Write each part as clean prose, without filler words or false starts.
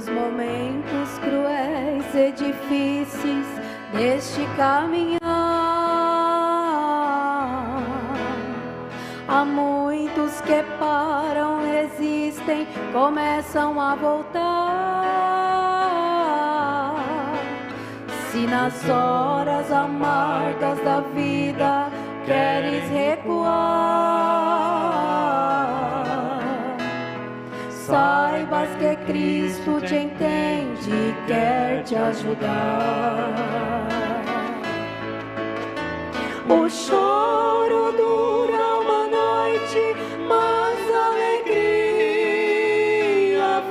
nos momentos cruéis e difíceis deste caminhar. Há muitos que param, resistem, começam a voltar. Se nas horas amargas da vida queres recuar, saibas que Cristo te entende e quer te ajudar. O choro dura uma noite, mas a alegria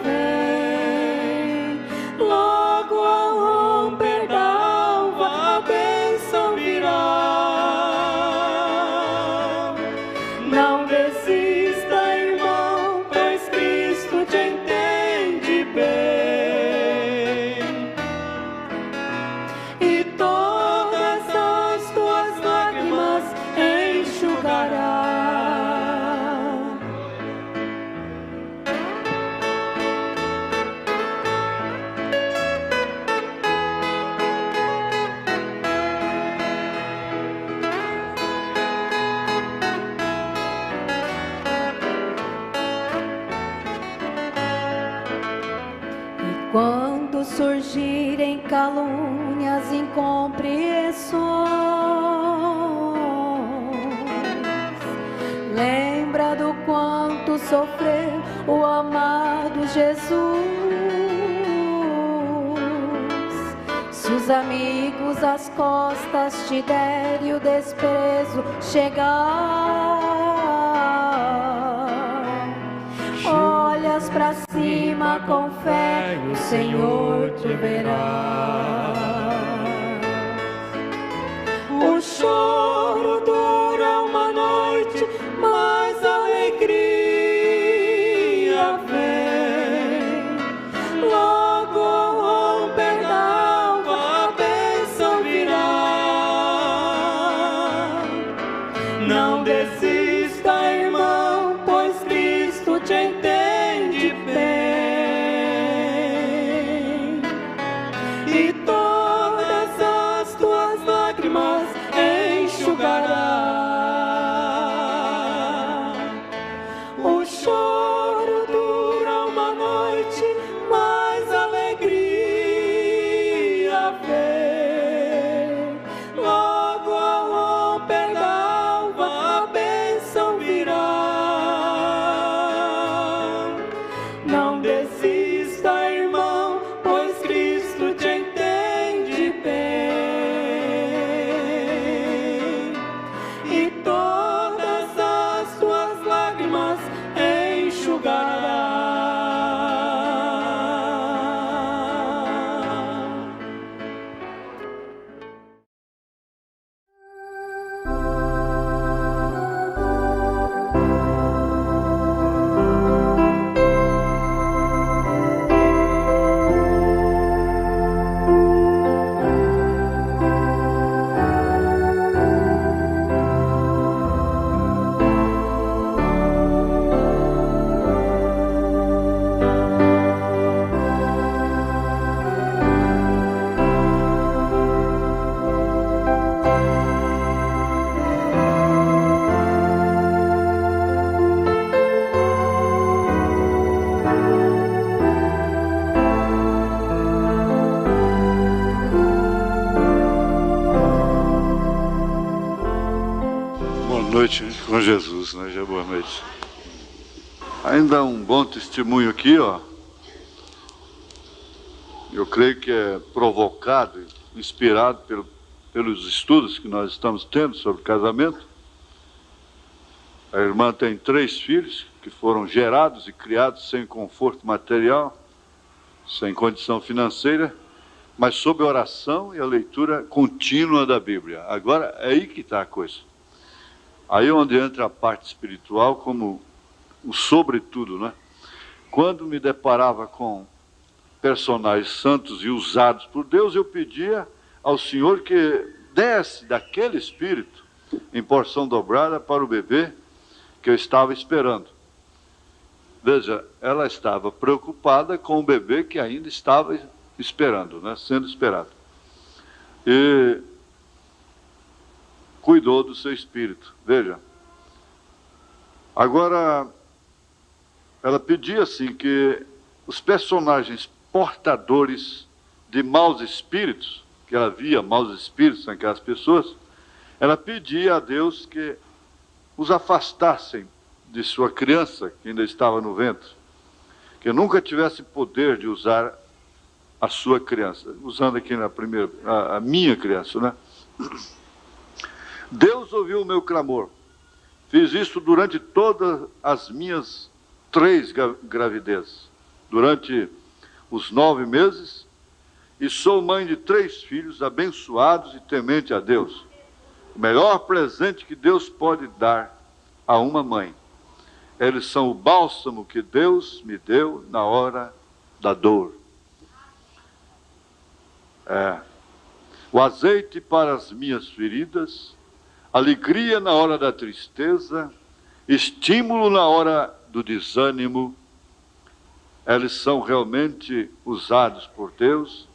vem. Logo ao romper da alva, a bênção virá. Não desista, irmão, pois Cristo te entende bem. E todas as tuas lágrimas enxugará. Quando surgirem calúnias, incompreensões, lembra do quanto sofreu o amado Jesus. Se os amigos às costas te derem o desprezo chegar, olhas pra cima com fé, o Senhor te verá. O choro dura uma noite, mas a alegria vem. Logo ao romper da alva, a bênção virá. Não desista, irmão, pois Cristo te entende bem. E todas as tuas lágrimas enxugará. O choro dura uma noite, mas a alegria vem. Logo ao romper da alva, a bênção virá. Não desista, irmão, pois Cristo te entende bem. E todas as tuas lágrimas enxugará. Boa noite com Jesus, né? Já boa noite. Ainda um bom testemunho aqui, ó. Eu creio que é provocado, inspirado pelos estudos que nós estamos tendo sobre casamento. A irmã tem 3 filhos que foram gerados e criados sem conforto material, sem condição financeira, mas sob oração e a leitura contínua da Bíblia. Agora, é aí que está a coisa. Aí onde entra a parte espiritual como o sobretudo, né? Quando me deparava com personagens santos e usados por Deus, eu pedia ao Senhor que desse daquele espírito em porção dobrada para o bebê que eu estava esperando. Veja, ela estava preocupada com o bebê que ainda estava esperando, né, sendo esperado. E cuidou do seu espírito. Veja. Agora, ela pedia assim que os personagens portadores de maus espíritos, que ela via maus espíritos naquelas pessoas, ela pedia a Deus que os afastassem de sua criança, que ainda estava no ventre, que nunca tivesse poder de usar a sua criança, usando aqui na primeira, a minha criança, né? Deus ouviu o meu clamor. Fiz isso durante todas as minhas 3 gravidezes, durante os 9 meses, e sou mãe de 3 filhos abençoados e temente a Deus. O melhor presente que Deus pode dar a uma mãe. Eles são o bálsamo que Deus me deu na hora da dor. O azeite para as minhas feridas, alegria na hora da tristeza, estímulo na hora do desânimo. Eles são realmente usados por Deus,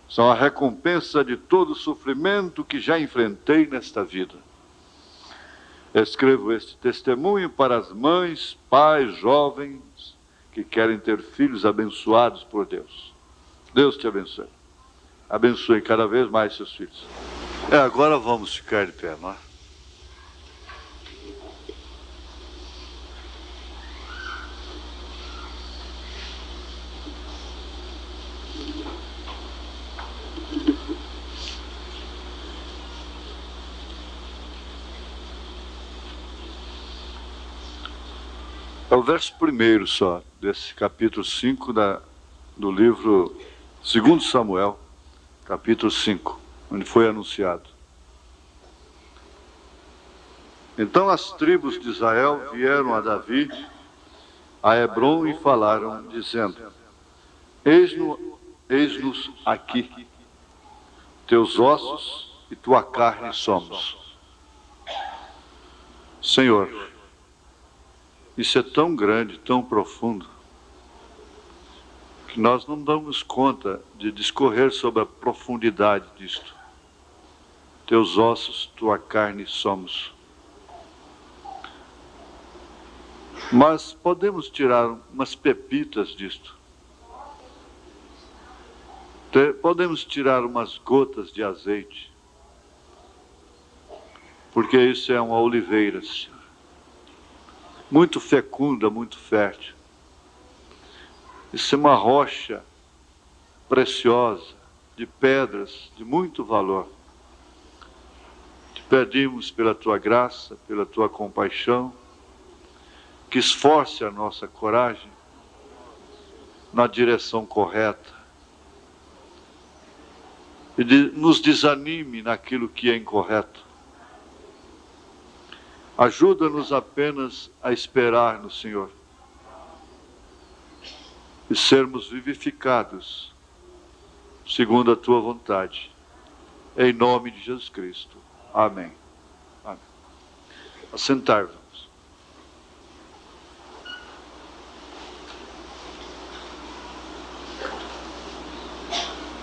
são a recompensa de todo o sofrimento que já enfrentei nesta vida. Escrevo este testemunho para as mães, pais, jovens que querem ter filhos abençoados por Deus. Deus te abençoe. Abençoe cada vez mais seus filhos. Agora vamos ficar de pé, não é? É o verso 1 só, desse capítulo 5 do livro 2 Samuel, capítulo 5, onde foi anunciado. Então as tribos de Israel vieram a Davi, a Hebrom, e falaram, dizendo: Eis-nos aqui, teus ossos e tua carne somos. Senhor, isso é tão grande, tão profundo, que nós não damos conta de discorrer sobre a profundidade disto. Teus ossos, tua carne somos. Mas podemos tirar umas pepitas disto. Podemos tirar umas gotas de azeite. Porque isso é uma oliveira, Senhor. Muito fecunda, muito fértil. Isso é uma rocha preciosa, de pedras de muito valor. Te pedimos pela tua graça, pela tua compaixão, que esforce a nossa coragem na direção correta e nos desanime naquilo que é incorreto. Ajuda-nos apenas a esperar no Senhor e sermos vivificados segundo a tua vontade. Em nome de Jesus Cristo. Amém. Amém. Assentar-vos.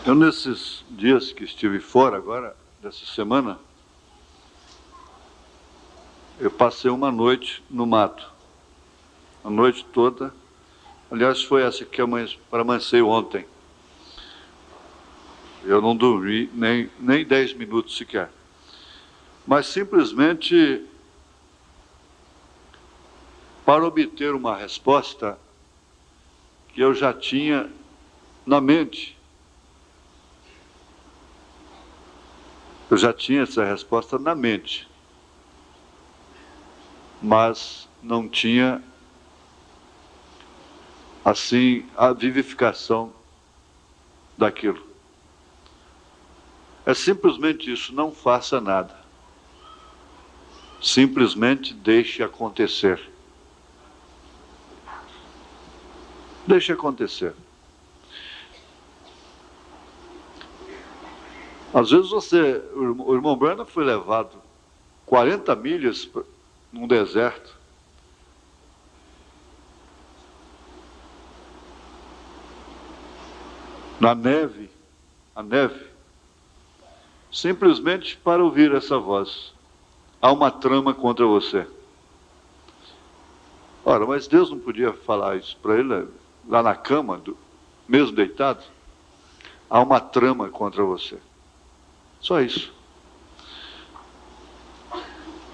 Eu, nesses dias que estive fora agora, dessa semana, eu passei uma noite no mato. A noite toda. Aliás, foi essa que amanhecei ontem. Eu não dormi nem 10 minutos sequer. Mas simplesmente para obter uma resposta que eu já tinha na mente. Eu já tinha essa resposta na mente, mas não tinha, assim, a vivificação daquilo. É simplesmente isso, não faça nada. Simplesmente deixe acontecer. Deixe acontecer. Às vezes o irmão Brandon foi levado 40 milhas num deserto. na neve, a neve, simplesmente para ouvir essa voz. Há uma trama contra você. Ora, mas Deus não podia falar isso para ele lá na cama, mesmo deitado? Há uma trama contra você. Só isso.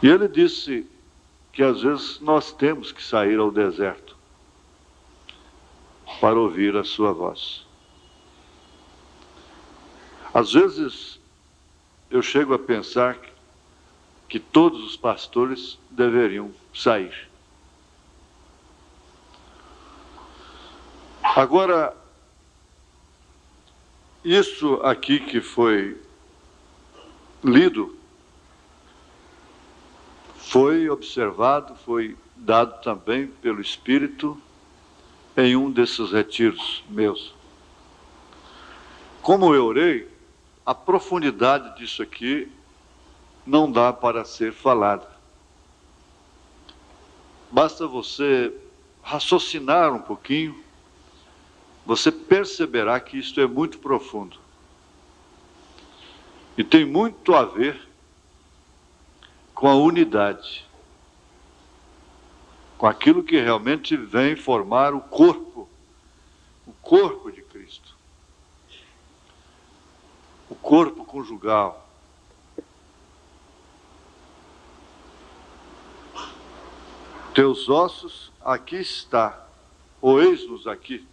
E ele disse que às vezes nós temos que sair ao deserto para ouvir a sua voz. Às vezes eu chego a pensar que todos os pastores deveriam sair. Agora, isso aqui que foi lido, foi observado, foi dado também pelo Espírito em um desses retiros meus. Como eu orei, a profundidade disso aqui não dá para ser falada. Basta você raciocinar um pouquinho, você perceberá que isto é muito profundo. E tem muito a ver com a unidade, com aquilo que realmente vem formar o corpo de Cristo, o corpo conjugal. Teus ossos, aqui está, ou eis-nos aqui,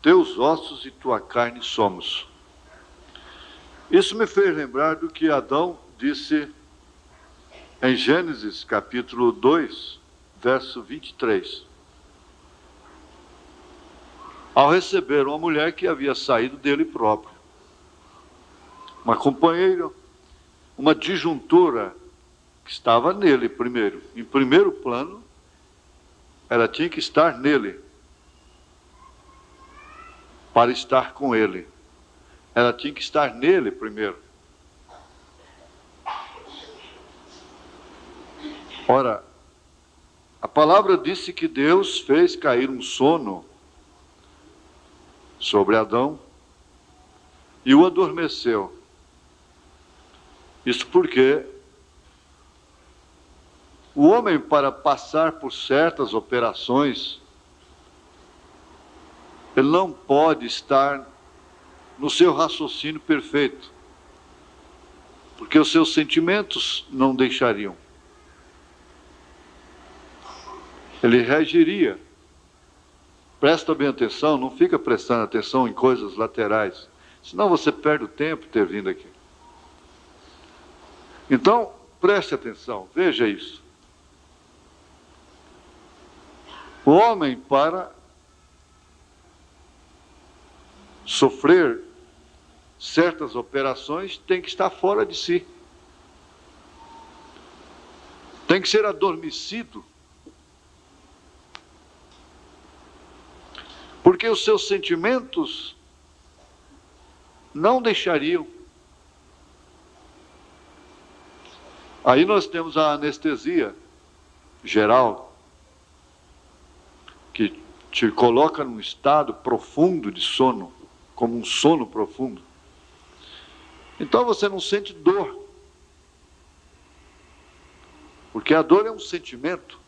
teus ossos e tua carne somos. Isso me fez lembrar do que Adão disse em Gênesis capítulo 2, verso 23. Ao receber uma mulher que havia saído dele próprio. Uma companheira, uma disjuntura que estava nele primeiro. Em primeiro plano, ela tinha que estar nele para estar com ele. Ela tinha que estar nele primeiro. Ora, a palavra disse que Deus fez cair um sono sobre Adão e o adormeceu. Isso porque o homem, para passar por certas operações, ele não pode estar no seu raciocínio perfeito, porque os seus sentimentos não deixariam. Ele reagiria. Presta bem atenção, não fica prestando atenção em coisas laterais, senão você perde o tempo ter vindo aqui. Então, preste atenção, veja isso. O homem, para sofrer certas operações, tem que estar fora de si. Tem que ser adormecido. Porque os seus sentimentos não deixariam. Aí nós temos a anestesia geral, que te coloca num estado profundo de sono, como um sono profundo. Então você não sente dor, porque a dor é um sentimento.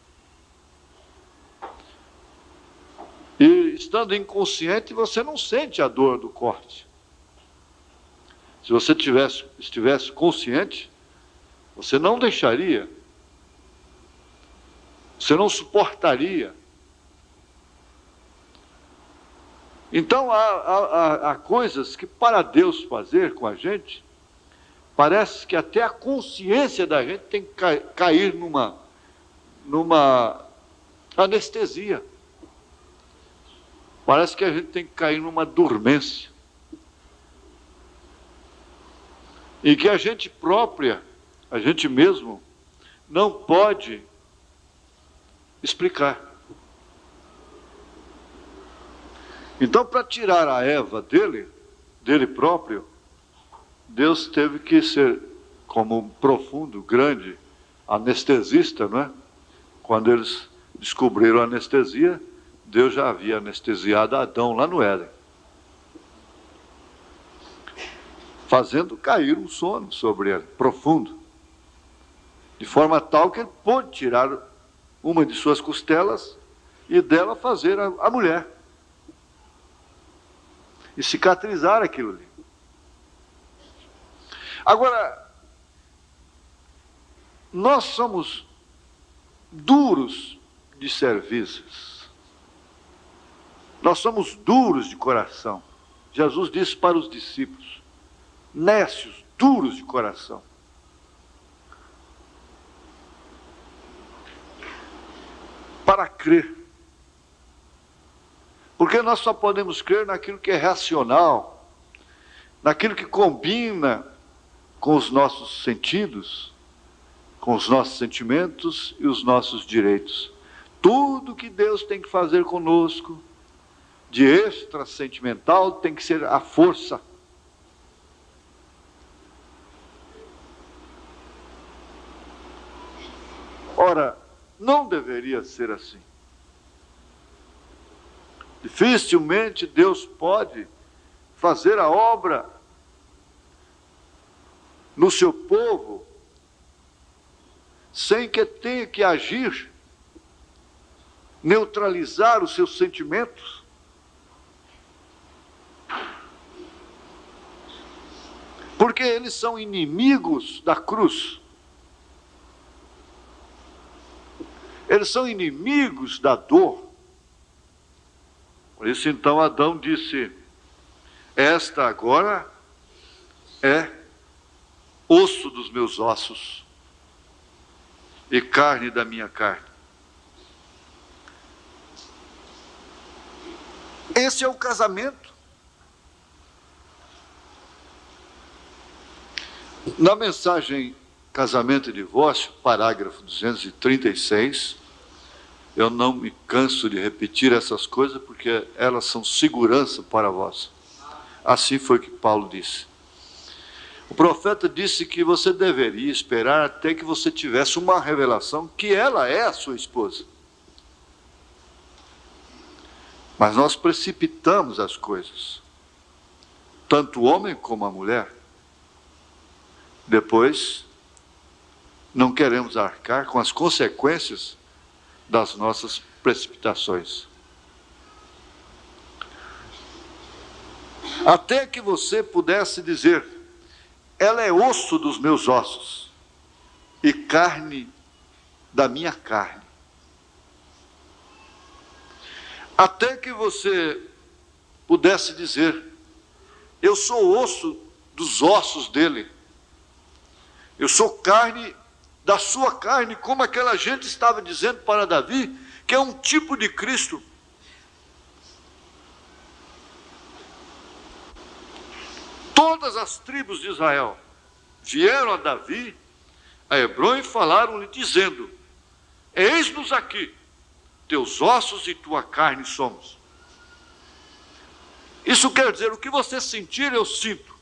E estando inconsciente, você não sente a dor do corte. Se você estivesse consciente, você não deixaria, você não suportaria. Então há coisas que para Deus fazer com a gente, parece que até a consciência da gente tem que cair numa anestesia. Parece que a gente tem que cair numa dormência. E que a gente própria, a gente mesmo, não pode explicar. Então, para tirar a Eva dele próprio, Deus teve que ser como um profundo, grande anestesista, não é? Quando eles descobriram a anestesia, Deus já havia anestesiado Adão lá no Éden. fazendo cair um sono sobre ele, profundo, de forma tal que ele pôde tirar uma de suas costelas e dela fazer a mulher, e cicatrizar aquilo ali. Agora, nós somos duros de serviços, nós somos duros de coração. Jesus disse para os discípulos, nécios, duros de coração. Para crer. Porque nós só podemos crer naquilo que é racional, naquilo que combina com os nossos sentidos, com os nossos sentimentos e os nossos direitos. Tudo que Deus tem que fazer conosco, de extra sentimental, tem que ser a força. Ora, não deveria ser assim. Dificilmente Deus pode fazer a obra no seu povo sem que tenha que agir, neutralizar os seus sentimentos. Porque eles são inimigos da cruz. Eles são inimigos da dor. Por isso então Adão disse, esta agora é osso dos meus ossos e carne da minha carne. Esse é o casamento. Na mensagem Casamento e Divórcio, parágrafo 236, eu não me canso de repetir essas coisas, porque elas são segurança para vós. Assim foi que Paulo disse. O profeta disse que você deveria esperar até que você tivesse uma revelação que ela é a sua esposa. Mas nós precipitamos as coisas, tanto o homem como a mulher. Depois, não queremos arcar com as consequências das nossas precipitações. Até que você pudesse dizer, ela é osso dos meus ossos e carne da minha carne. Até que você pudesse dizer, eu sou osso dos ossos dele, eu sou carne da sua carne, como aquela gente estava dizendo para Davi, que é um tipo de Cristo. Todas as tribos de Israel vieram a Davi, a Hebrom, e falaram-lhe dizendo, eis-nos aqui, teus ossos e tua carne somos. Isso quer dizer, o que você sentir, eu sinto.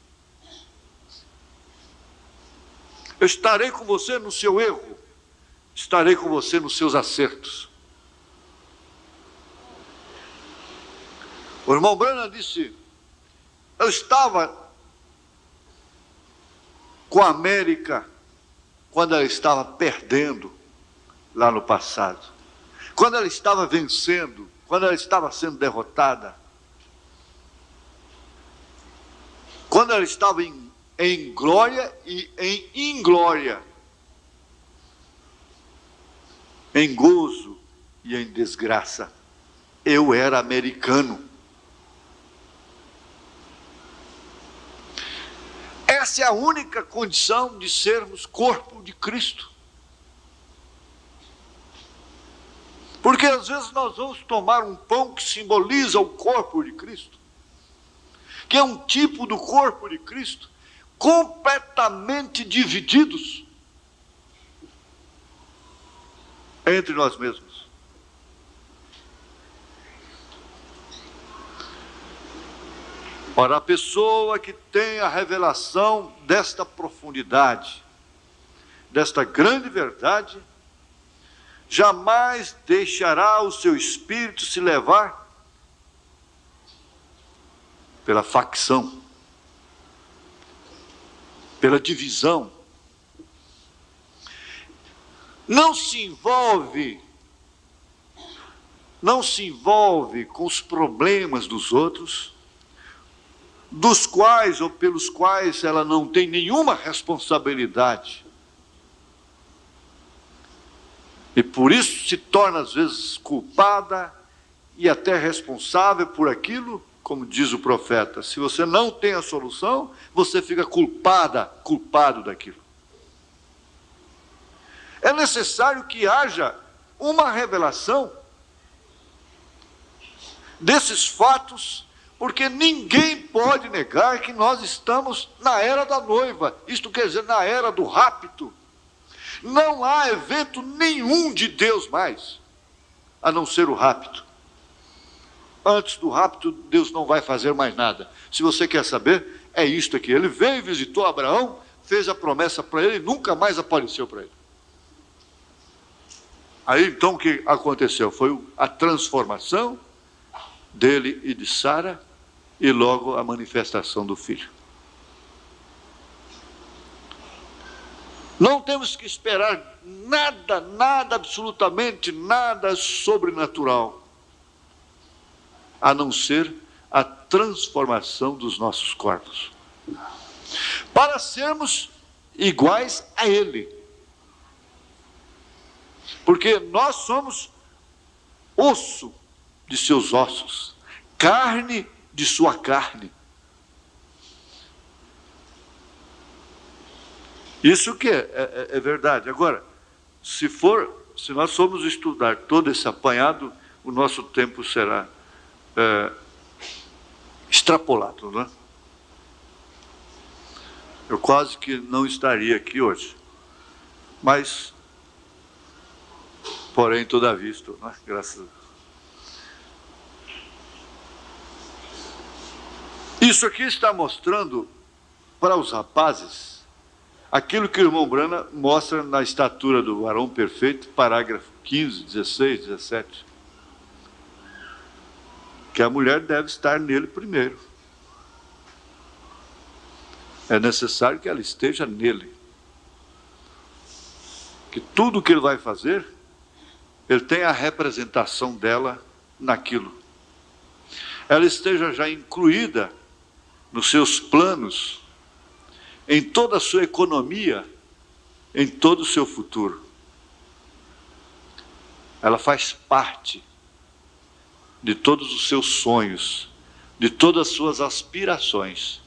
Eu estarei com você no seu erro, estarei com você nos seus acertos. O irmão Branham disse, eu estava com a América quando ela estava perdendo lá no passado, quando ela estava vencendo, quando ela estava sendo derrotada, quando ela estava em glória e em inglória, em gozo e em desgraça. Eu era americano. Essa é a única condição de sermos corpo de Cristo. Porque às vezes nós vamos tomar um pão que simboliza o corpo de Cristo, que é um tipo do corpo de Cristo, completamente divididos entre nós mesmos. Ora, a pessoa que tem a revelação desta profundidade, desta grande verdade, jamais deixará o seu espírito se levar pela facção, pela divisão. Não se envolve com os problemas dos outros, dos quais ou pelos quais ela não tem nenhuma responsabilidade. E por isso se torna às vezes culpada e até responsável por aquilo, como diz o profeta. Se você não tem a solução, você fica culpado daquilo. É necessário que haja uma revelação desses fatos, porque ninguém pode negar que nós estamos na era da noiva, isto quer dizer, na era do rapto. Não há evento nenhum de Deus mais, a não ser o rapto. Antes do rapto, Deus não vai fazer mais nada. Se você quer saber, é isto aqui. Ele veio, visitou Abraão, fez a promessa para ele e nunca mais apareceu para ele. Aí então o que aconteceu? Foi a transformação dele e de Sara e logo a manifestação do filho. Não temos que esperar nada, absolutamente nada sobrenatural, a não ser a transformação dos nossos corpos, para sermos iguais a Ele. Porque nós somos osso de seus ossos, carne de sua carne. Isso que é verdade. Agora, se nós formos estudar todo esse apanhado, o nosso tempo será extrapolado, não é? Eu quase que não estaria aqui hoje, mas, porém, todavia estou, não é? Graças a Deus. Isso aqui está mostrando para os rapazes aquilo que o irmão Brana mostra na estatura do varão perfeito, parágrafo 15, 16, 17. Que a mulher deve estar nele primeiro. É necessário que ela esteja nele. Que tudo que ele vai fazer, ele tenha a representação dela naquilo. Ela esteja já incluída nos seus planos, em toda a sua economia, em todo o seu futuro. Ela faz parte de todos os seus sonhos, de todas as suas aspirações.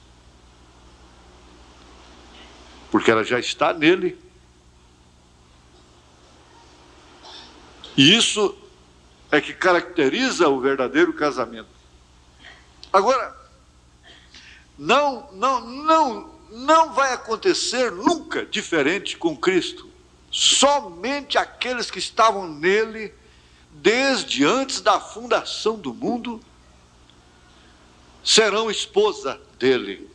Porque ela já está nele. E isso é que caracteriza o verdadeiro casamento. Agora, não vai acontecer nunca diferente com Cristo. Somente aqueles que estavam nele desde antes da fundação do mundo serão esposa dele,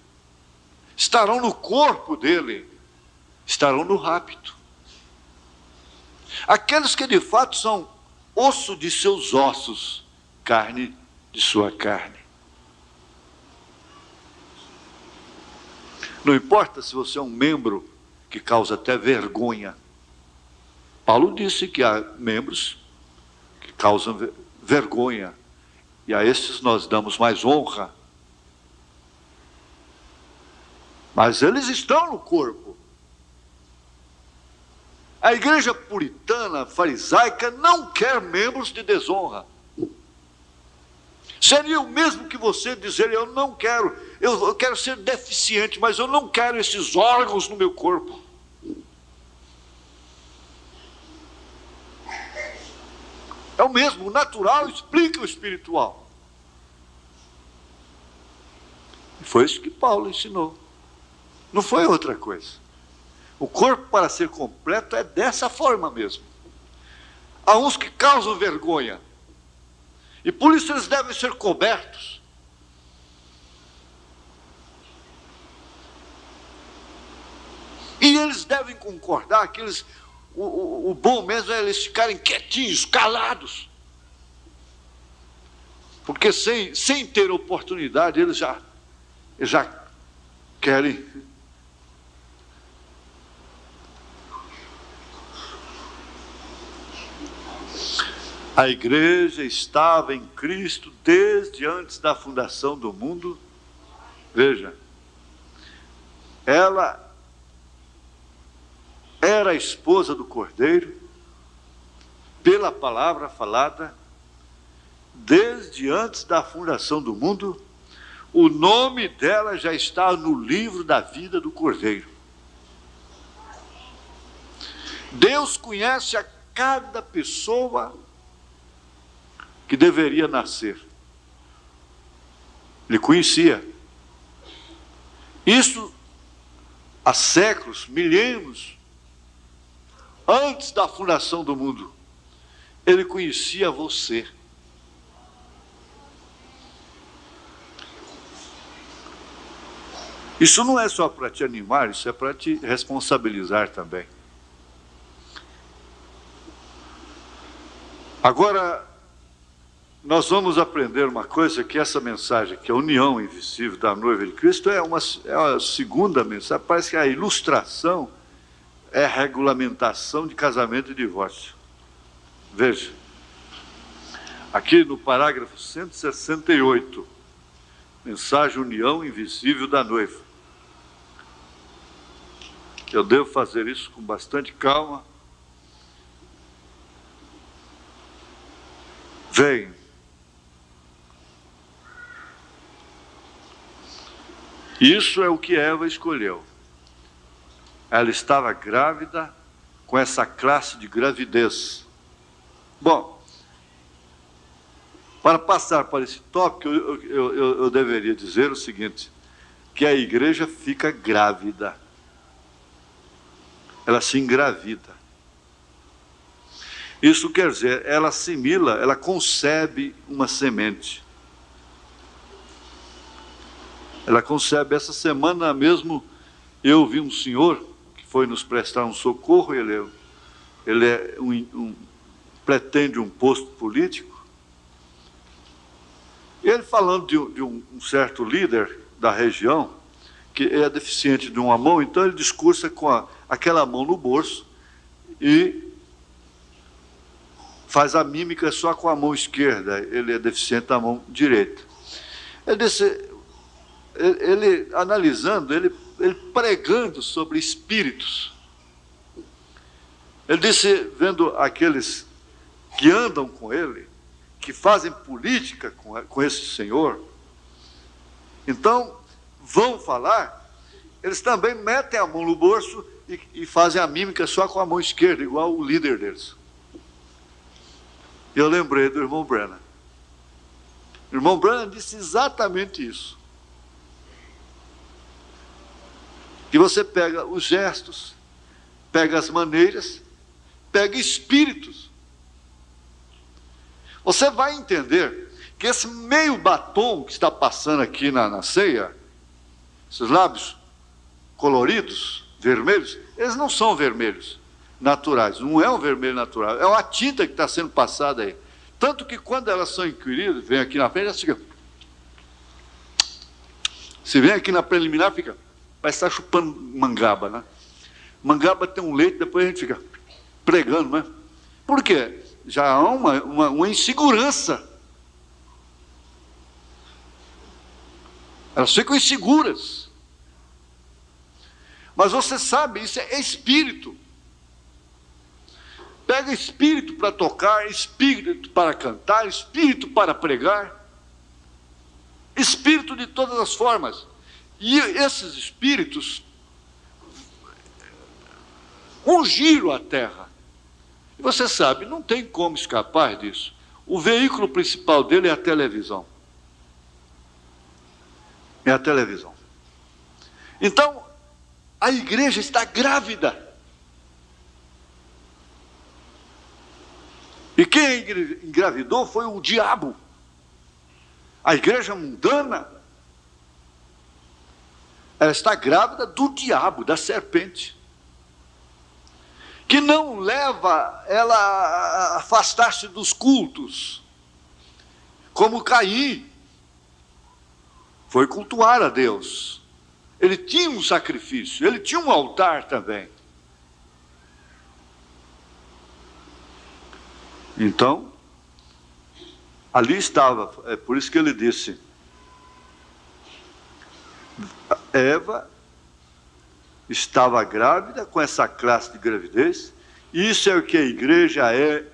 estarão no corpo dele, estarão no rapto. Aqueles que de fato são osso de seus ossos, carne de sua carne. Não importa se você é um membro que causa até vergonha. Paulo disse que há membros que causam vergonha, e a esses nós damos mais honra. Mas eles estão no corpo. A igreja puritana, farisaica, não quer membros de desonra. Seria o mesmo que você dizer, eu não quero, eu quero ser deficiente, mas eu não quero esses órgãos no meu corpo. É o mesmo, o natural explica o espiritual. E foi isso que Paulo ensinou. Não foi outra coisa. O corpo, para ser completo, é dessa forma mesmo. Há uns que causam vergonha, e por isso eles devem ser cobertos. E eles devem concordar que o bom mesmo é eles ficarem quietinhos, calados. Porque sem ter oportunidade, eles já querem A igreja estava em Cristo desde antes da fundação do mundo. Veja, ela era a esposa do Cordeiro, pela palavra falada, desde antes da fundação do mundo. O nome dela já está no livro da vida do Cordeiro. Deus conhece a cada pessoa que deveria nascer. Ele conhecia. Isso há séculos, milênios, antes da fundação do mundo. Ele conhecia você. Isso não é só para te animar, isso é para te responsabilizar também. Agora, nós vamos aprender uma coisa, que essa mensagem, que é a união invisível da noiva de Cristo, é uma segunda mensagem. Parece que a ilustração é a regulamentação de casamento e divórcio. Veja, aqui no parágrafo 168, mensagem união invisível da noiva. Eu devo fazer isso com bastante calma. Vem. Isso é o que Eva escolheu. Ela estava grávida com essa classe de gravidez. Bom, para passar para esse tópico, eu deveria dizer o seguinte, que a igreja fica grávida. Ela se engravida. Isso quer dizer, ela assimila, ela concebe uma semente. Ela concebe. Essa semana mesmo, eu vi um senhor que foi nos prestar um socorro. Ele pretende um posto político. E ele falando de um certo líder da região, que é deficiente de uma mão, então ele discursa com aquela mão no bolso e faz a mímica só com a mão esquerda. Ele é deficiente da mão direita. Ele analisando, ele pregando sobre espíritos. Ele disse, vendo aqueles que andam com ele, que fazem política com esse senhor, então vão falar, eles também metem a mão no bolso e fazem a mímica só com a mão esquerda, igual o líder deles. E eu lembrei do irmão Branham. O irmão Branham disse exatamente isso. Que você pega os gestos, pega as maneiras, pega espíritos. Você vai entender que esse meio batom que está passando aqui na ceia, esses lábios coloridos, vermelhos, eles não são vermelhos naturais, não é um vermelho natural, é uma tinta que está sendo passada aí. Tanto que quando elas são inquiridas, vem aqui na frente, elas ficam... Se vem aqui na preliminar, fica... Parece estar chupando mangaba, né? Mangaba tem um leite, depois a gente fica pregando, né? Por quê? Já há uma insegurança. Elas ficam inseguras. Mas você sabe, isso é espírito. Pega espírito para tocar, espírito para cantar, espírito para pregar. Espírito de todas as formas. E esses espíritos ungiram a terra. E você sabe, não tem como escapar disso. O veículo principal dele é a televisão. É a televisão. Então, a igreja está grávida. E quem engravidou foi o diabo. A igreja mundana, ela está grávida do diabo, da serpente, que não leva ela a afastar-se dos cultos, como Caim foi cultuar a Deus. Ele tinha um sacrifício, ele tinha um altar também. Então, Ali estava, é por isso que ele disse, Eva estava grávida com essa classe de gravidez. Isso é o que a igreja é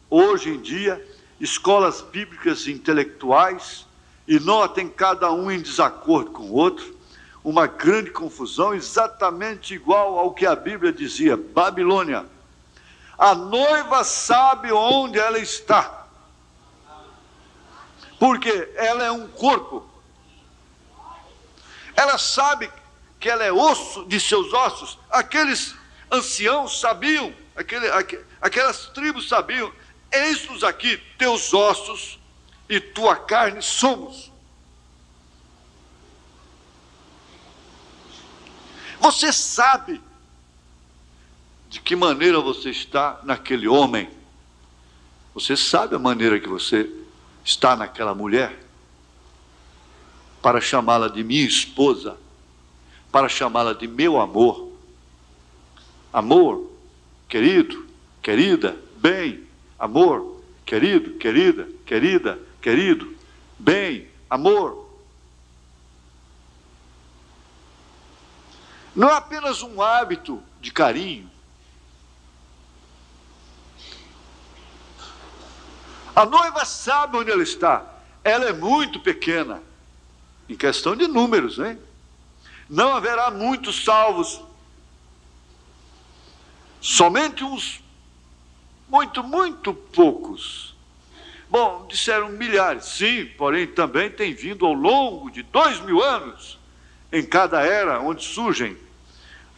hoje em dia, escolas bíblicas intelectuais, e notem cada um em desacordo com o outro, uma grande confusão, exatamente igual ao que a Bíblia dizia, Babilônia. A noiva sabe onde ela está, porque ela é um corpo. Ela sabe que ela é osso de seus ossos. Aqueles anciãos sabiam, aquelas tribos sabiam, eis-nos aqui, teus ossos e tua carne somos. Você sabe de que maneira você está naquele homem. Você sabe a maneira que você está naquela mulher, para chamá-la de minha esposa, para chamá-la de meu amor. Amor, querido, querida, bem, amor, querido, querida, querida, querido, bem, amor. Não é apenas um hábito de carinho. A noiva sabe onde ela está. Ela é muito pequena, em questão de números, hein? Não haverá muitos salvos. Somente uns, muito poucos. Bom, disseram milhares, sim, porém também tem vindo ao longo de 2000 anos, em cada era, onde surgem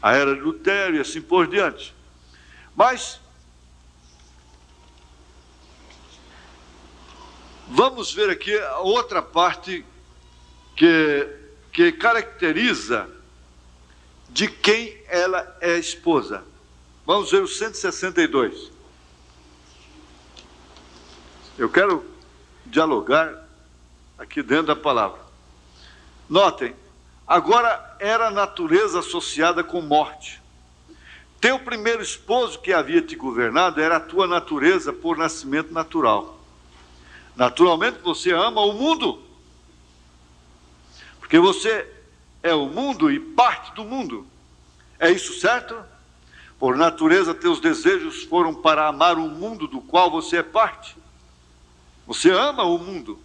a era de Lutero e assim por diante. Mas vamos ver aqui a outra parte que caracteriza de quem ela é esposa. Vamos ver o 162. Eu quero dialogar aqui dentro da palavra. Notem, agora era a natureza associada com morte. Teu primeiro esposo que havia te governado era a tua natureza por nascimento natural. Naturalmente você ama o mundo, porque você é o mundo e parte do mundo. É isso certo? Por natureza teus desejos foram para amar o mundo do qual você é parte. Você ama o mundo.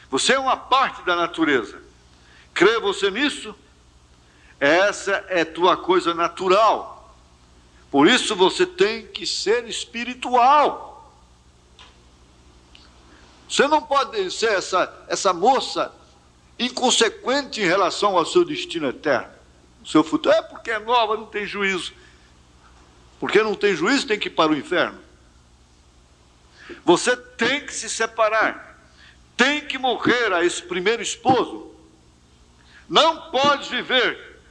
Você é uma parte da natureza. Crê você nisso? Essa é tua coisa natural. Por isso você tem que ser espiritual. Você não pode ser essa moça inconsequente em relação ao seu destino eterno, o seu futuro. É porque é nova, não tem juízo. Porque não tem juízo, tem que ir para o inferno. Você tem que se separar, tem que morrer a esse primeiro esposo. Não pode viver,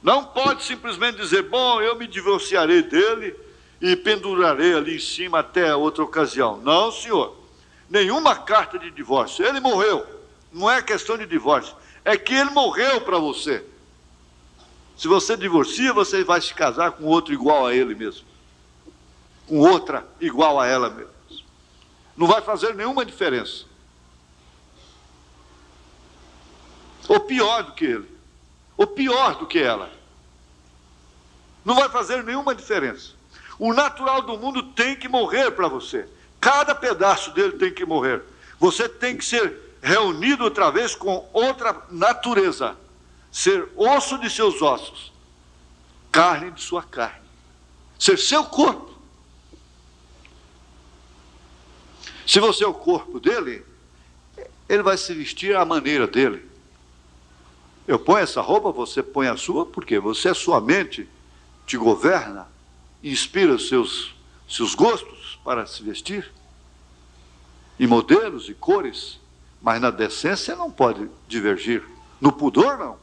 não pode simplesmente dizer, bom, eu me divorciarei dele e pendurarei ali em cima até outra ocasião. Não, senhor, nenhuma carta de divórcio. Ele morreu, não é questão de divórcio, é que ele morreu para você. Se você divorcia, você vai se casar com outro igual a ele mesmo, com outra igual a ela mesmo. Não vai fazer nenhuma diferença. Ou pior do que ele, ou pior do que ela. Não vai fazer nenhuma diferença. O natural do mundo tem que morrer para você. Cada pedaço dele tem que morrer. Você tem que ser reunido outra vez com outra natureza. Ser osso de seus ossos, carne de sua carne. Ser seu corpo. Se você é o corpo dele, ele vai se vestir à maneira dele. Eu ponho essa roupa, você põe a sua, porque você, a sua mente, te governa, inspira os seus gostos para se vestir, e modelos e cores, mas na decência não pode divergir, no pudor não,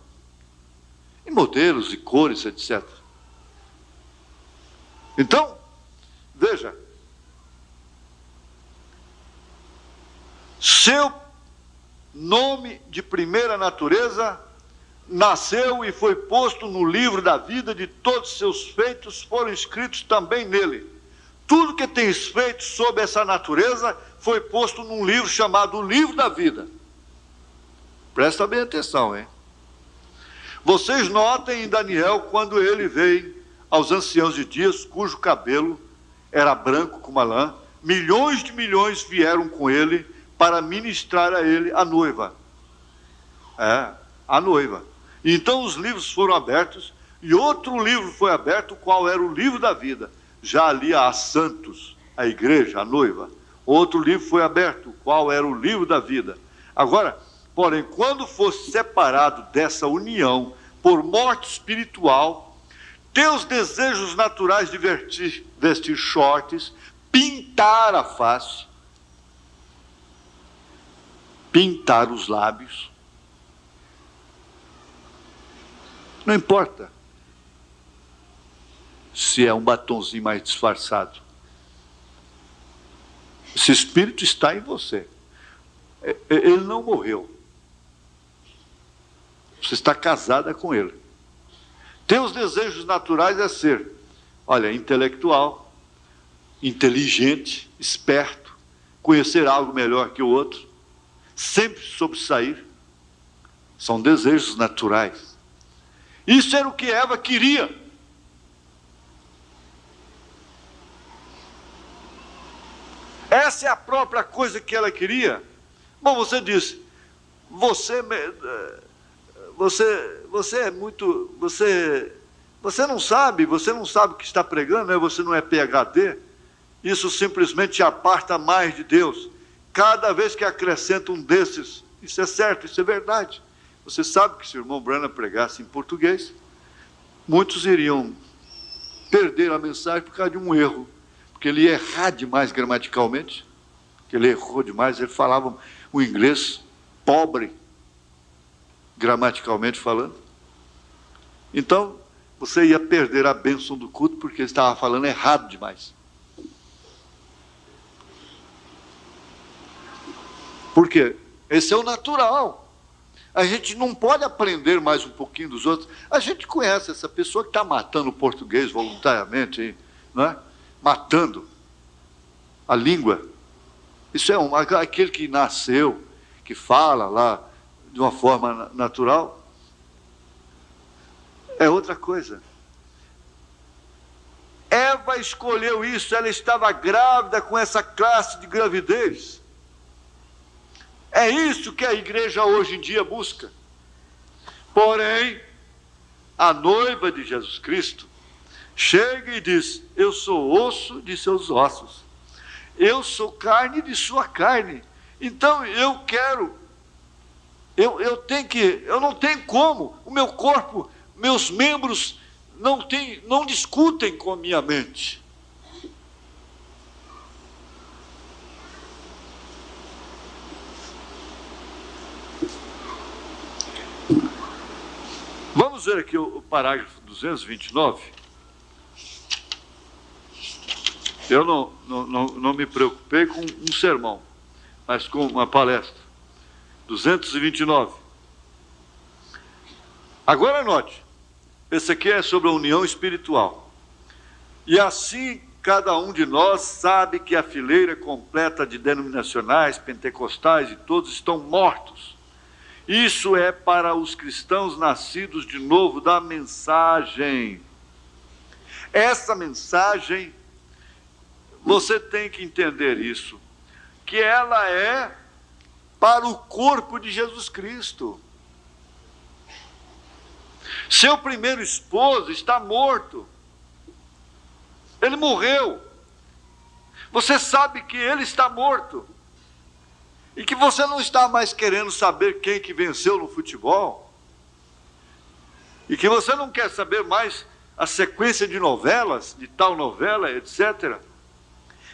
e modelos e cores, etc. Então, veja, seu nome de primeira natureza nasceu e foi posto no livro da vida de todos os seus feitos, foram escritos também nele. Tudo que tens feito sob essa natureza foi posto num livro chamado O Livro da Vida. Presta bem atenção, hein? Vocês notem em Daniel, quando ele veio aos anciãos de dias, cujo cabelo era branco como a lã, milhões de milhões vieram com ele para ministrar a ele a noiva. A noiva. Então os livros foram abertos, e outro livro foi aberto, qual era o livro da vida. Já ali há santos, a igreja, a noiva. Outro livro foi aberto, qual era o livro da vida. Agora, porém, quando fosse separado dessa união por morte espiritual, teus desejos naturais de vestir shorts, pintar a face, pintar os lábios, não importa se é um batonzinho mais disfarçado. Esse espírito está em você. Ele não morreu. Você está casada com ele. Teus desejos naturais é ser, olha, intelectual, inteligente, esperto, conhecer algo melhor que o outro, sempre sobressair. São desejos naturais. Isso era o que Eva queria. Essa é a própria coisa que ela queria. Bom, você disse, você é muito, você não sabe o que está pregando, né? Você não é PhD. Isso simplesmente te aparta mais de Deus. Cada vez que acrescenta um desses, isso é certo, isso é verdade. Você sabe que se o irmão Branham pregasse em português, muitos iriam perder a mensagem por causa de um erro, porque ele ia errar demais gramaticalmente, porque ele errou demais, ele falava o inglês pobre, gramaticalmente falando. Então, você ia perder a bênção do culto, porque ele estava falando errado demais. Por quê? Esse é o natural. A gente não pode aprender mais um pouquinho dos outros. A gente conhece essa pessoa que está matando o português voluntariamente, não é? Matando a língua. Isso é aquele que nasceu, que fala lá de uma forma natural. É outra coisa. Eva escolheu isso, ela estava grávida com essa classe de gravidez. É isso que a igreja hoje em dia busca. Porém, a noiva de Jesus Cristo chega e diz, eu sou osso de seus ossos, eu sou carne de sua carne, então eu não tenho como, o meu corpo, meus membros não discutem com a minha mente. Vamos ver aqui o parágrafo 229. Eu não me preocupei com um sermão, mas com uma palestra. 229. Agora note, esse aqui é sobre a união espiritual. E assim cada um de nós sabe que a fileira completa de denominacionais, pentecostais e todos estão mortos. Isso é para os cristãos nascidos de novo da mensagem. Essa mensagem, você tem que entender isso, que ela é para o corpo de Jesus Cristo. Seu primeiro esposo está morto. Ele morreu. Você sabe que ele está morto. E que você não está mais querendo saber quem que venceu no futebol. E que você não quer saber mais a sequência de novelas, de tal novela, etc.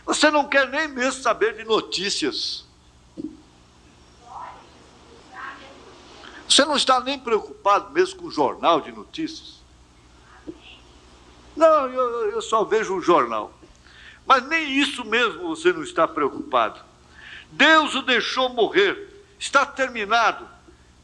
Você não quer nem mesmo saber de notícias. Você não está nem preocupado mesmo com o jornal de notícias. Não, eu só vejo o jornal. Mas nem isso mesmo você não está preocupado. Deus o deixou morrer, está terminado.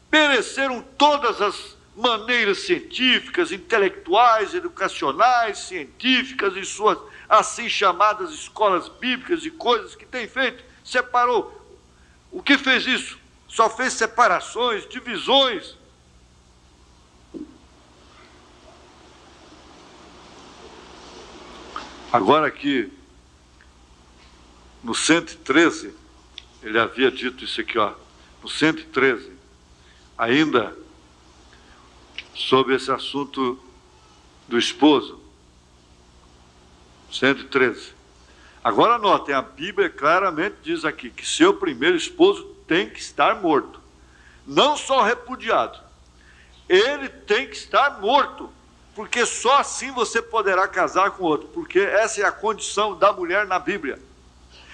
Pereceram todas as maneiras científicas, intelectuais, educacionais, científicas, e suas assim chamadas escolas bíblicas e coisas que tem feito. separou. O que fez isso? Só fez separações, divisões. Agora aqui, no 113, ele havia dito isso aqui, ó, no 113, ainda sobre esse assunto do esposo. 113. Agora notem, a Bíblia claramente diz aqui que seu primeiro esposo tem que estar morto. Não só repudiado. Ele tem que estar morto. Porque só assim você poderá casar com outro. Porque essa é a condição da mulher na Bíblia.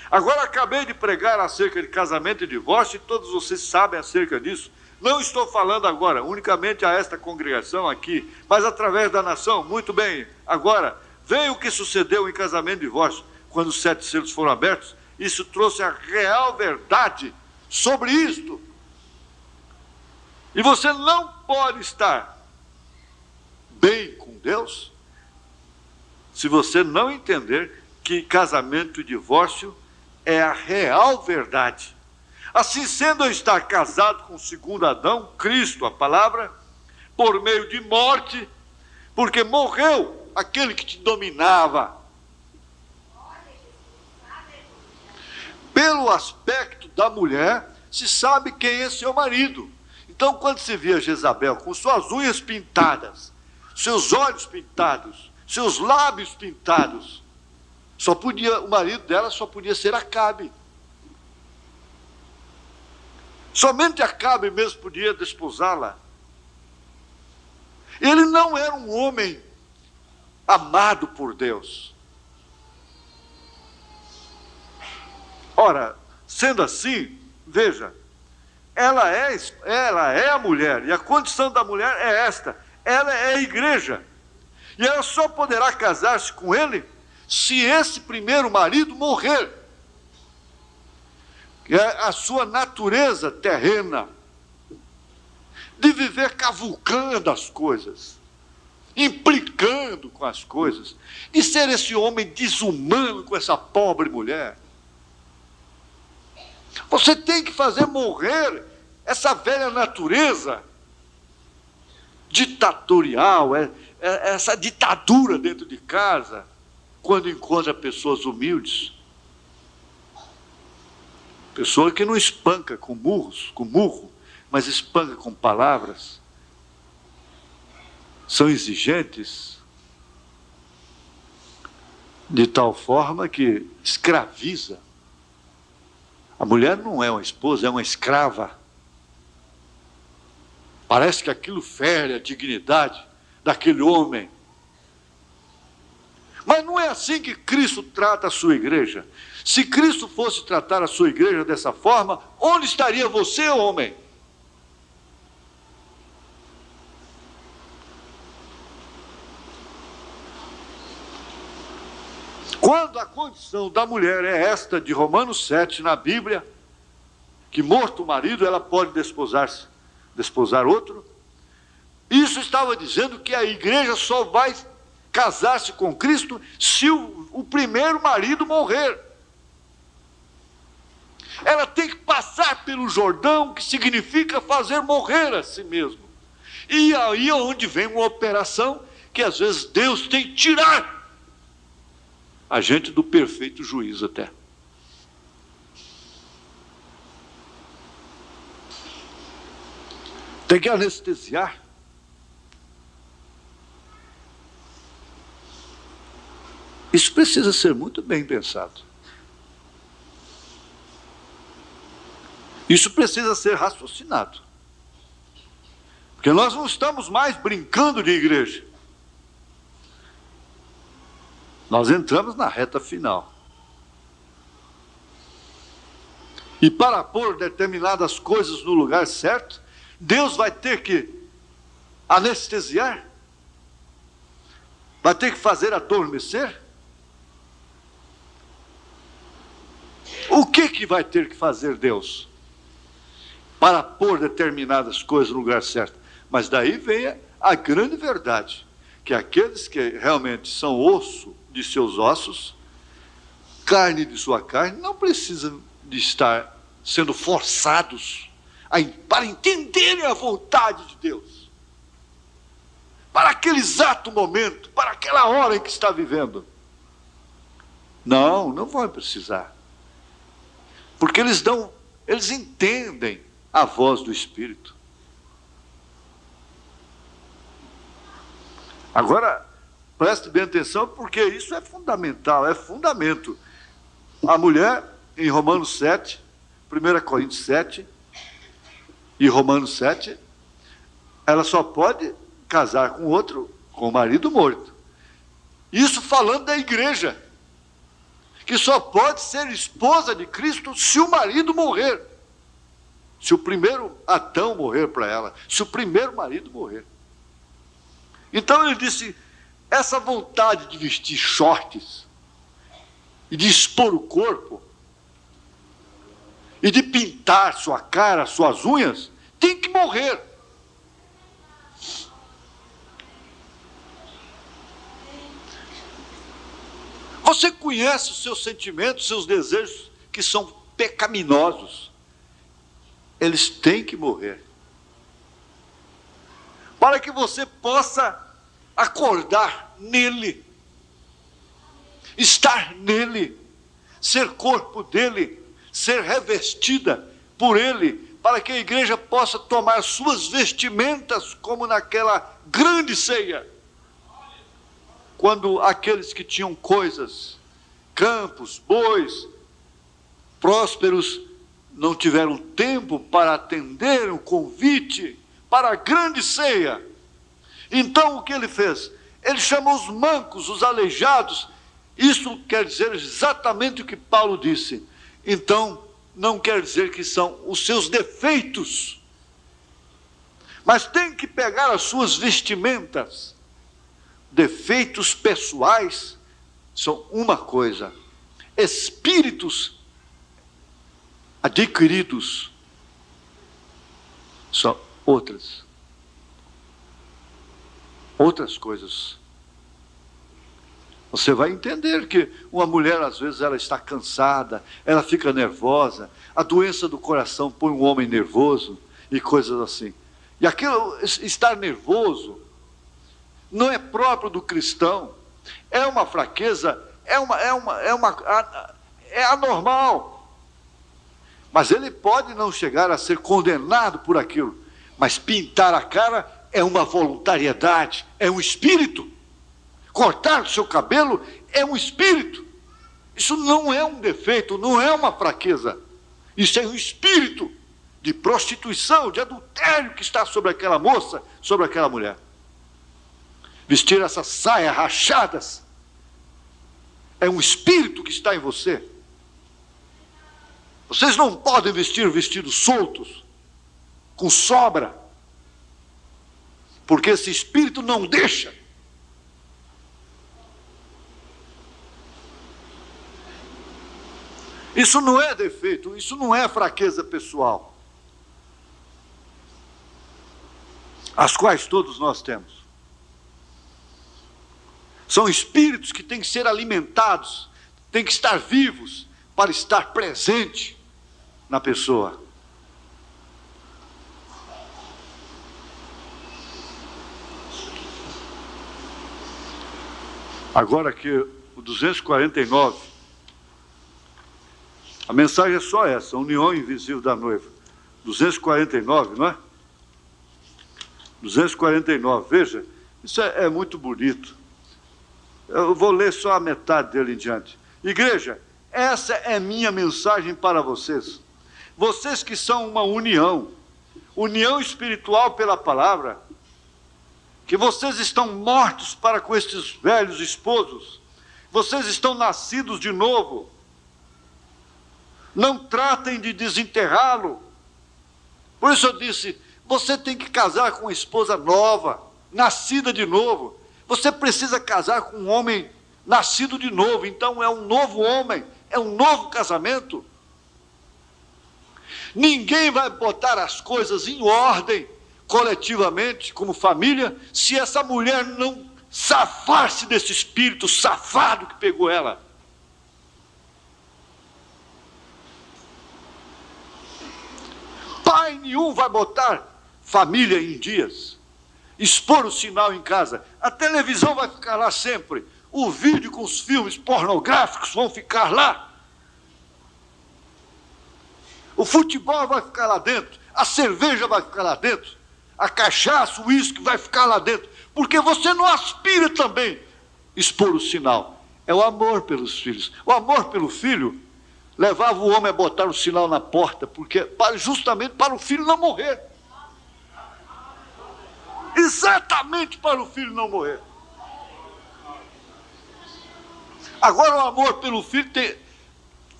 Agora acabei de pregar acerca de casamento e divórcio, e todos vocês sabem acerca disso. Não estou falando agora unicamente a esta congregação aqui, mas através da nação. Muito bem, agora, veja o que sucedeu em casamento e divórcio, quando os 7 selos foram abertos. Isso trouxe a real verdade sobre isto. E você não pode estar bem com Deus se você não entender que casamento e divórcio é a real verdade. Assim sendo, eu estar casado com o segundo Adão, Cristo, a palavra, por meio de morte, porque morreu aquele que te dominava. Pelo aspecto da mulher, se sabe quem é seu marido. Então, quando se via Jezabel com suas unhas pintadas, seus olhos pintados, seus lábios pintados, o marido dela só podia ser Acabe. Somente Acabe mesmo podia desposá-la. Ele não era um homem amado por Deus. Ora, sendo assim, veja, ela é a mulher, e a condição da mulher é esta: ela é a igreja, e ela só poderá casar-se com ele se esse primeiro marido morrer. É a sua natureza terrena de viver cavucando as coisas, implicando com as coisas, de ser esse homem desumano com essa pobre mulher. Você tem que fazer morrer essa velha natureza ditatorial, essa ditadura dentro de casa, quando encontra pessoas humildes. Pessoa que não espanca com murro, mas espanca com palavras. São exigentes de tal forma que escraviza. A mulher não é uma esposa, é uma escrava. Parece que aquilo fere a dignidade daquele homem. Mas não é assim que Cristo trata a sua igreja. Se Cristo fosse tratar a sua igreja dessa forma, onde estaria você, homem? Quando a condição da mulher é esta de Romanos 7 na Bíblia, que morto o marido, ela pode desposar outro, isso estava dizendo que a igreja só vai casar-se com Cristo se o primeiro marido morrer. Ela tem que passar pelo Jordão, que significa fazer morrer a si mesmo. E aí é onde vem uma operação que às vezes Deus tem que tirar a gente do perfeito juízo até. Tem que anestesiar. Isso precisa ser muito bem pensado. Isso precisa ser raciocinado. Porque nós não estamos mais brincando de igreja. Nós entramos na reta final. E para pôr determinadas coisas no lugar certo, Deus vai ter que anestesiar, vai ter que fazer adormecer. O que vai ter que fazer Deus para pôr determinadas coisas no lugar certo? Mas daí vem a grande verdade, que aqueles que realmente são osso de seus ossos, carne de sua carne, não precisam de estar sendo forçados para entenderem a vontade de Deus, para aquele exato momento, para aquela hora em que está vivendo. Não vão precisar, porque eles entendem a voz do Espírito. Agora, preste bem atenção, porque isso é fundamental, é fundamento. A mulher, em Romanos 7, 1 Coríntios 7 e Romanos 7, ela só pode casar com outro, com o marido morto. Isso falando da igreja, que só pode ser esposa de Cristo se o marido morrer. Se o primeiro Adão morrer para ela, se o primeiro marido morrer. Então ele disse, essa vontade de vestir shorts, e de expor o corpo, e de pintar sua cara, suas unhas, tem que morrer. Você conhece os seus sentimentos, seus desejos, que são pecaminosos. Eles têm que morrer. Para que você possa acordar nele, estar nele, ser corpo dele, ser revestida por ele, para que a igreja possa tomar suas vestimentas, como naquela grande ceia, quando aqueles que tinham coisas, campos, bois, prósperos, não tiveram tempo para atender o convite para a grande ceia. Então o que ele fez? Ele chamou os mancos, os aleijados. Isso quer dizer exatamente o que Paulo disse. Então, não quer dizer que são os seus defeitos, mas tem que pegar as suas vestimentas. Defeitos pessoais são uma coisa, espíritos adquiridos são outras coisas. Você vai entender que uma mulher, às vezes, ela está cansada, ela fica nervosa, a doença do coração põe um homem nervoso e coisas assim. E aquilo, estar nervoso, não é próprio do cristão, é uma fraqueza, é anormal. Mas ele pode não chegar a ser condenado por aquilo, mas pintar a cara é uma voluntariedade, é um espírito. Cortar o seu cabelo é um espírito. Isso não é um defeito, não é uma fraqueza. Isso é um espírito de prostituição, de adultério que está sobre aquela moça, sobre aquela mulher. Vestir essas saias rachadas é um espírito que está em você. Vocês não podem vestir vestidos soltos, com sobra, porque esse espírito não deixa. Isso não é defeito, isso não é fraqueza pessoal, as quais todos nós temos. São espíritos que têm que ser alimentados, têm que estar vivos para estar presente na pessoa. Agora que o 249, a mensagem é só essa, a união invisível da noiva. 249, não é? 249, veja, isso é muito bonito. Eu vou ler só a metade dele em diante. Igreja, essa é minha mensagem para vocês. Vocês que são uma união espiritual pela palavra, que vocês estão mortos para com estes velhos esposos, vocês estão nascidos de novo. Não tratem de desenterrá-lo. Por isso eu disse, você tem que casar com uma esposa nova, nascida de novo. Você precisa casar com um homem nascido de novo. Então é um novo homem, é um novo casamento. Ninguém vai botar as coisas em ordem, coletivamente, como família, se essa mulher não safar-se desse espírito safado que pegou ela. Pai nenhum vai botar família em dias, expor o sinal em casa. A televisão vai ficar lá sempre. O vídeo com os filmes pornográficos vão ficar lá. O futebol vai ficar lá dentro. A cerveja vai ficar lá dentro. A cachaça, o uísque vai ficar lá dentro. Porque você não aspira também expor o sinal. É o amor pelos filhos. O amor pelo filho levava o homem a botar o sinal na porta, justamente para o filho não morrer. Exatamente para o filho não morrer. Agora o amor pelo filho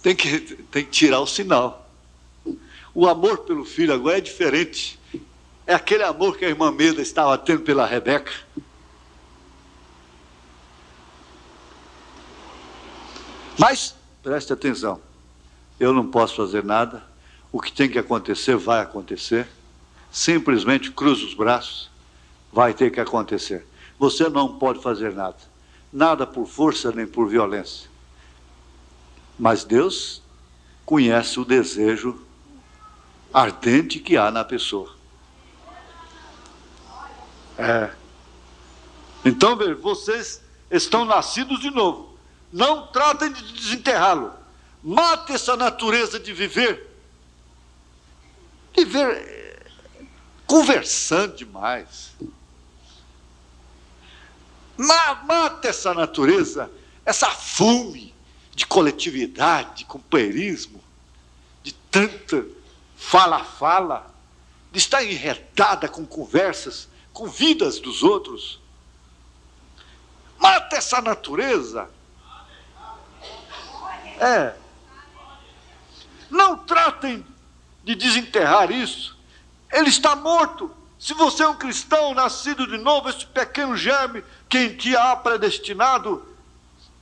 tem que tirar o sinal. O amor pelo filho agora é diferente. É aquele amor que a irmã Meda estava tendo pela Rebeca. Mas, preste atenção, eu não posso fazer nada, o que tem que acontecer vai acontecer, simplesmente cruza os braços, vai ter que acontecer. Você não pode fazer nada, nada por força nem por violência. Mas Deus conhece o desejo ardente que há na pessoa. Então, veja, vocês estão nascidos de novo. Não tratem de desenterrá-lo. Mate essa natureza de viver conversando demais. Mate essa natureza, essa fome de coletividade, de companheirismo, de tanta fala, de estar enredada com conversas, com vidas dos outros. Mate essa natureza. Não tratem de desenterrar isso. Ele está morto. Se você é um cristão nascido de novo, esse pequeno germe que em ti há predestinado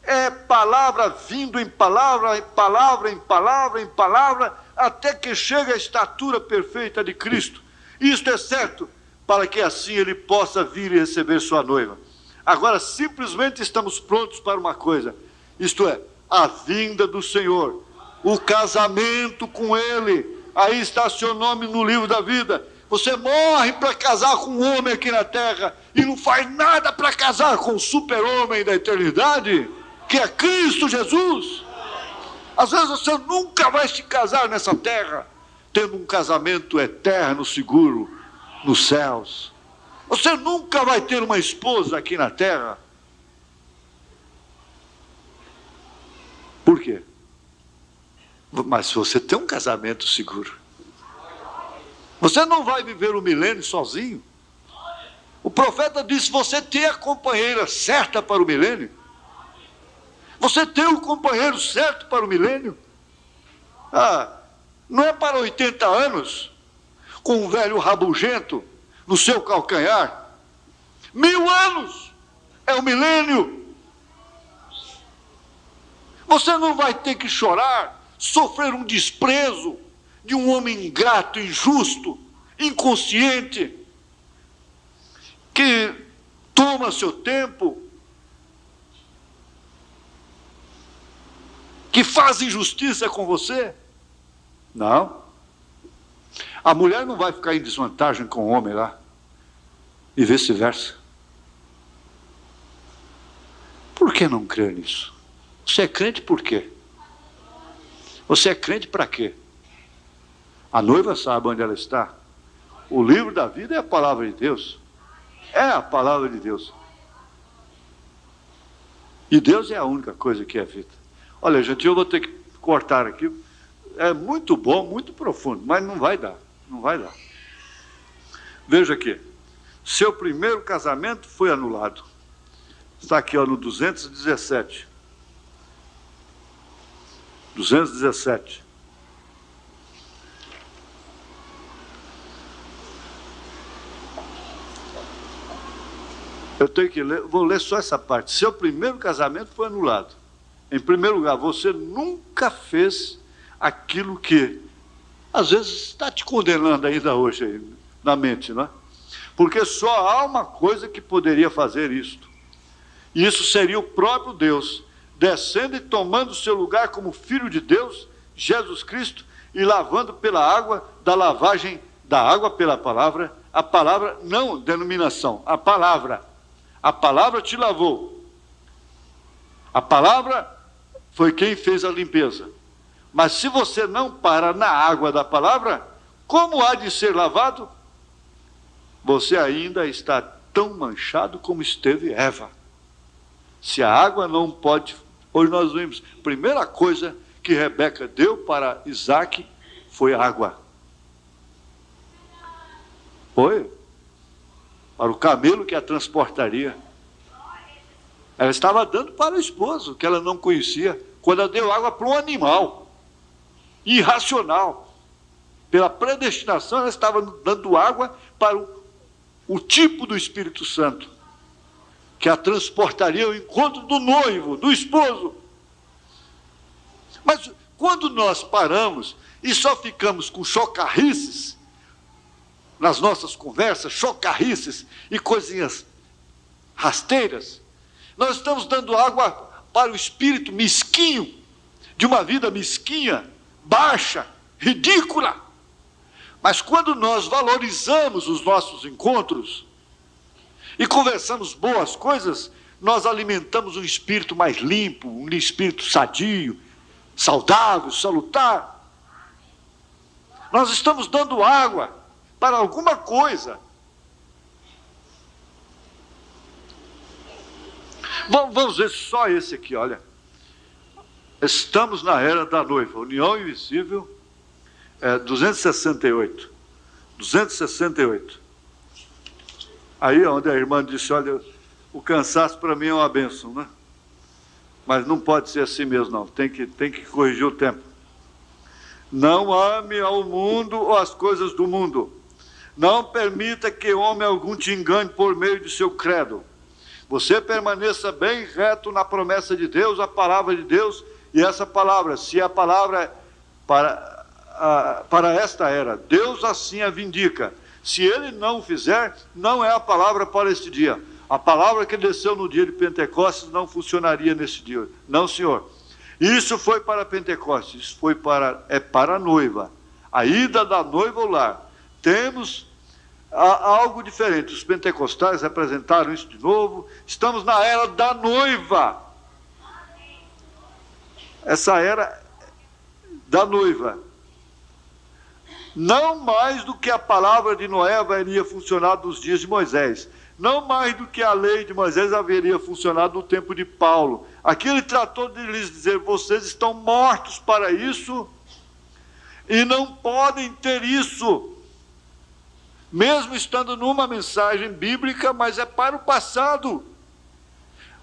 é palavra vindo em palavra, em palavra, em palavra, em palavra, até que chegue à estatura perfeita de Cristo. Isto é certo, para que assim ele possa vir e receber sua noiva. Agora, simplesmente estamos prontos para uma coisa, isto é, a vinda do Senhor, o casamento com Ele. Aí está seu nome no livro da vida. Você morre para casar com um homem aqui na terra e não faz nada para casar com o super-homem da eternidade, que é Cristo Jesus. Às vezes você nunca vai se casar nessa terra, tendo um casamento eterno, seguro, nos céus. Você nunca vai ter uma esposa aqui na terra. Por quê? Mas se você tem um casamento seguro, você não vai viver o milênio sozinho. O profeta disse: você tem a companheira certa para o milênio. Você tem o companheiro certo para o milênio. Não é para 80 anos, com um velho rabugento no seu calcanhar. 1000 anos é o milênio. Você não vai ter que chorar, sofrer um desprezo de um homem ingrato, injusto, inconsciente, que toma seu tempo, que faz injustiça com você. Não. A mulher não vai ficar em desvantagem com o homem lá, e vice-versa. Por que não crer nisso? Você é crente por quê? Você é crente para quê? A noiva sabe onde ela está. O livro da vida é a palavra de Deus. É a palavra de Deus. E Deus é a única coisa que é vida. Olha, gente, eu vou ter que cortar aqui. É muito bom, muito profundo, mas não vai dar. Não vai dar. Veja aqui. Seu primeiro casamento foi anulado. Está aqui, ó, no 217. 217. Eu tenho que ler, vou ler só essa parte. Seu primeiro casamento foi anulado. Em primeiro lugar, você nunca fez aquilo que, às vezes, está te condenando ainda hoje aí, na mente, não é? Porque só há uma coisa que poderia fazer isto. E isso seria o próprio Deus, descendo e tomando o seu lugar como Filho de Deus, Jesus Cristo, e lavando pela água, da lavagem da água pela palavra, a palavra, não denominação, a palavra te lavou. A palavra foi quem fez a limpeza. Mas se você não para na água da palavra, como há de ser lavado? Você ainda está tão manchado como esteve Eva. Se a água não pode... Hoje nós vimos, a primeira coisa que Rebeca deu para Isaac foi água. Foi para o camelo que a transportaria. Ela estava dando para o esposo, que ela não conhecia, quando ela deu água para um animal irracional. Pela predestinação, ela estava dando água para o tipo do Espírito Santo, que a transportaria ao encontro do noivo, do esposo. Mas quando nós paramos e só ficamos com chocarrices, nas nossas conversas, chocarrices e coisinhas rasteiras, nós estamos dando água para o espírito mesquinho, de uma vida mesquinha, baixa, ridícula. Mas quando nós valorizamos os nossos encontros e conversamos boas coisas, nós alimentamos um espírito mais limpo, um espírito sadio, saudável, salutar. Nós estamos dando água para alguma coisa. Vamos ver só esse aqui, olha. Estamos na era da noiva, união invisível, 268. 268. Aí onde a irmã disse, olha, o cansaço para mim é uma bênção, né? Mas não pode ser assim mesmo, não. Tem que corrigir o tempo. Não ame ao mundo ou as coisas do mundo. Não permita que homem algum te engane por meio de seu credo. Você permaneça bem reto na promessa de Deus, a palavra de Deus, e essa palavra, se a palavra para esta era, Deus assim a vindica. Se ele não o fizer, não é a palavra para este dia. A palavra que desceu no dia de Pentecostes não funcionaria nesse dia. Não, senhor. Isso foi para Pentecostes, isso foi para a noiva. A ida da noiva ao lar. Temos algo diferente. Os pentecostais representaram isso de novo. Estamos na era da noiva. Essa era da noiva. Não mais do que a palavra de Noé haveria funcionado nos dias de Moisés. Não mais do que a lei de Moisés haveria funcionado no tempo de Paulo. Aqui ele tratou de lhes dizer, vocês estão mortos para isso e não podem ter isso. Mesmo estando numa mensagem bíblica, mas é para o passado.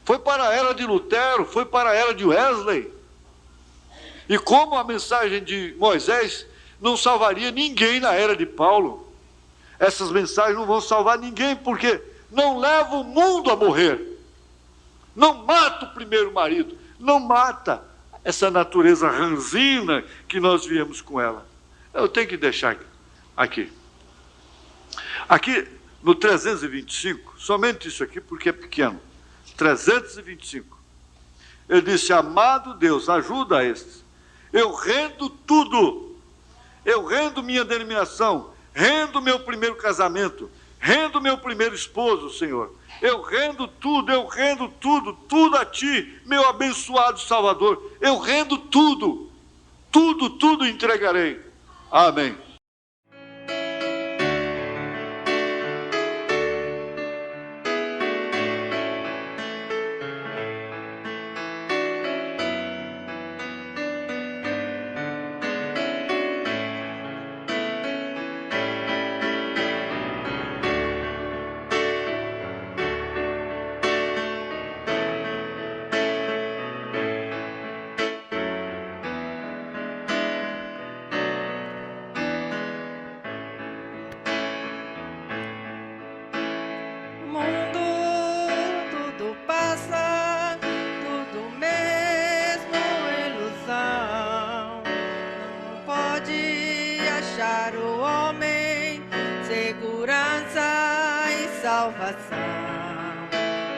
Foi para a era de Lutero, foi para a era de Wesley. E como a mensagem de Moisés não salvaria ninguém na era de Paulo, essas mensagens não vão salvar ninguém, porque não leva o mundo a morrer. Não mata o primeiro marido, não mata essa natureza ranzina que nós viemos com ela. Eu tenho que deixar aqui. Aqui no 325, somente isso aqui porque é pequeno, 325, ele disse, amado Deus, ajuda a estes, eu rendo tudo, eu rendo minha denominação, rendo meu primeiro casamento, rendo meu primeiro esposo, Senhor, eu rendo tudo, tudo a Ti, meu abençoado Salvador, eu rendo tudo, tudo entregarei, amém.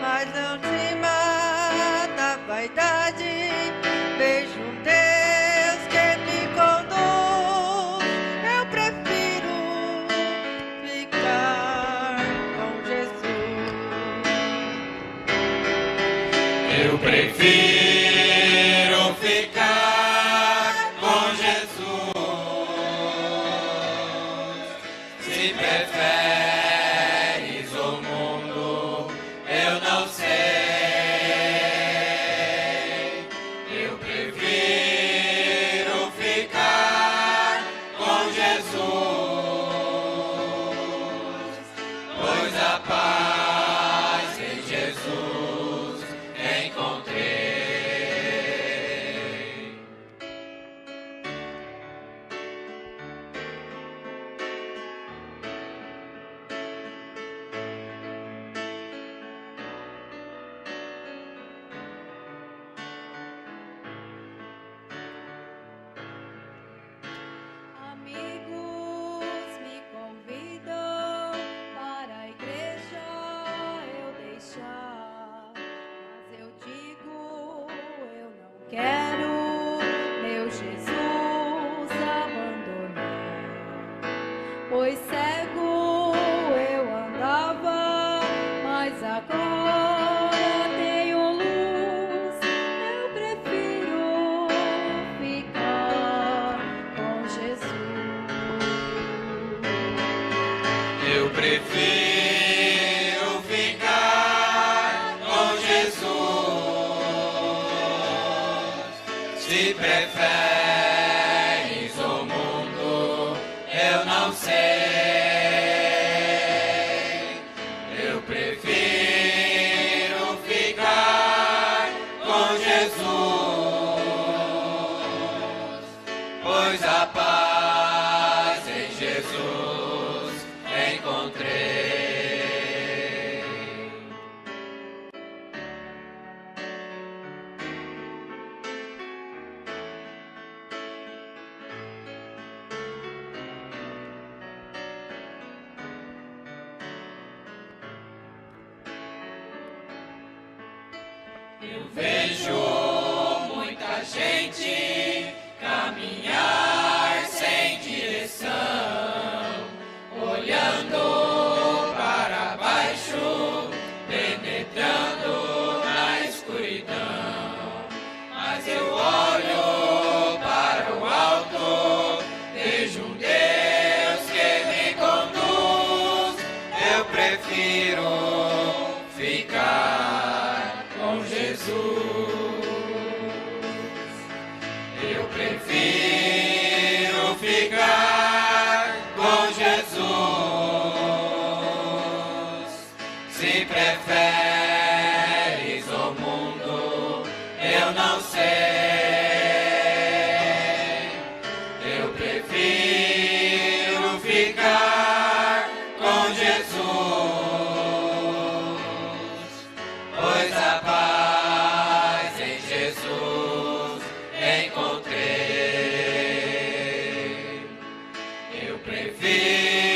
Mas não te mata a vaidade, vejo um Deus que me conduz. Eu prefiro ficar com Jesus. Se preferes o mundo, eu não sei. Eu prefiro ficar com Jesus, pois a paz em Jesus encontrei. Amigos me convidam para a igreja eu deixar, mas eu digo eu não quero meu Jesus abandonar, pois cego eu andava, mas agora tenho luz. Eu prefiro ficar com Jesus. Eu prefiro ficar com Jesus. Se preferes o mundo, eu não sei. Eu prefiro ficar com Jesus, pois a paz em Jesus encontrei. Eu vejo muita gente caminhar sem direção, olhando para baixo, penetrando na escuridão. Mas eu olho para o alto, vejo um Deus que me conduz. Eu prefiro ficar com Jesus. Eu prefiro ficar com Jesus. Se preferes o mundo, eu não sei. Eu prefiro ficar com Jesus, pois a paz em Jesus encontrei. Eu prefiro